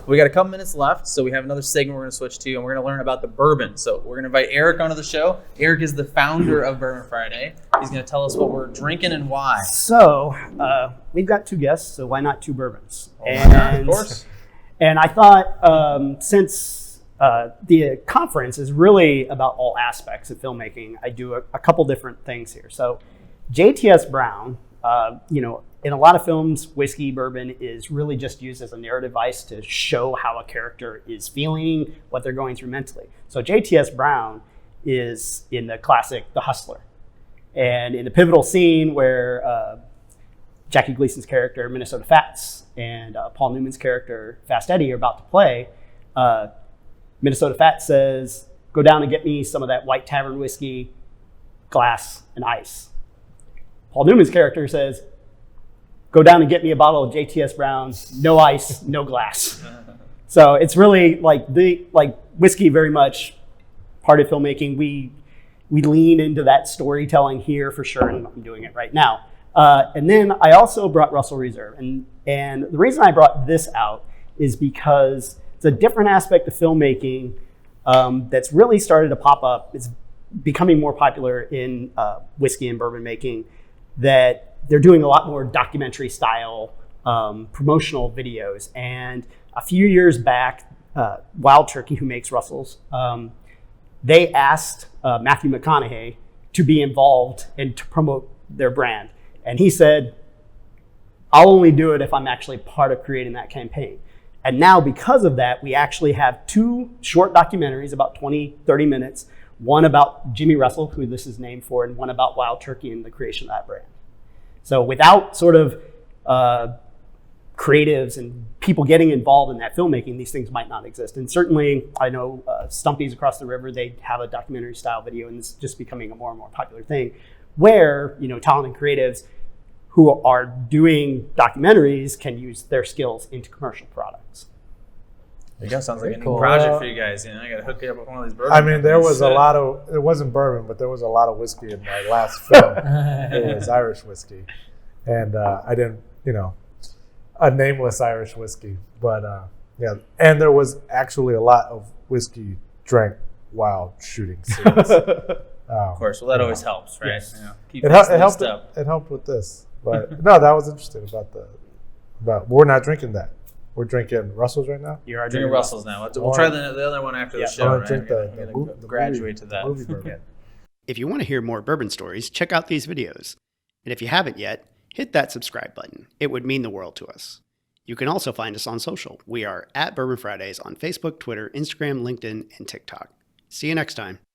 We got a couple minutes left, so we have another segment we're going to switch to, and we're going to learn about the bourbon. So we're going to invite Eric onto the show. Eric is the founder of Bourbon Friday. He's going to tell us what we're drinking and why. So we've got two guests, so why not two bourbons? Of course. And I thought since the conference is really about all aspects of filmmaking, I do a couple different things here. So JTS Brown, in a lot of films, whiskey, bourbon is really just used as a narrative device to show how a character is feeling, what they're going through mentally. So JTS Brown is in the classic The Hustler. And in the pivotal scene where Jackie Gleason's character, Minnesota Fats, and Paul Newman's character, Fast Eddie, are about to play, Minnesota Fats says, "Go down and get me some of that White Tavern whiskey, glass, and ice." Paul Newman's character says, "Go down and get me a bottle of JTS Brown, no ice, no glass." So it's really like whiskey, very much part of filmmaking. We lean into that storytelling here for sure, and I'm doing it right now. And then I also brought Russell Reserve, and the reason I brought this out is because it's a different aspect of filmmaking that's really started to pop up. It's becoming more popular in whiskey and bourbon making, that they're doing a lot more documentary style promotional videos. And a few years back, Wild Turkey, who makes Russell's, they asked Matthew McConaughey to be involved and to promote their brand. And he said, "I'll only do it if I'm actually part of creating that campaign." And now because of that, we actually have two short documentaries, about 20, 30 minutes, one about Jimmy Russell, who this is named for, and one about Wild Turkey and the creation of that brand. So without sort of creatives and people getting involved in that filmmaking, these things might not exist. And certainly, I know Stumpy's across the river, they have a documentary style video, and it's just becoming a more and more popular thing, where talented creatives who are doing documentaries can use their skills into commercial products. There you go. Sounds like a new project for you guys. I got to hook you up with one of these bourbon. I mean, there was a lot of, it wasn't bourbon, but there was a lot of whiskey in my last film. It was Irish whiskey. And I didn't, a nameless Irish whiskey. But yeah, and there was actually a lot of whiskey drank while shooting scenes. Of course. Well, that always helps, right? Yes. Keep It helped with this. But no, that was interesting about we're not drinking that. We're drinking Russell's right now. You are drinking Russell's now. We'll try the other one after the show. I'm right? drink We're gonna graduate to that. Movie bourbon. If you want to hear more bourbon stories, check out these videos. And if you haven't yet, hit that subscribe button. It would mean the world to us. You can also find us on social. We are at Bourbon Fridays on Facebook, Twitter, Instagram, LinkedIn, and TikTok. See you next time.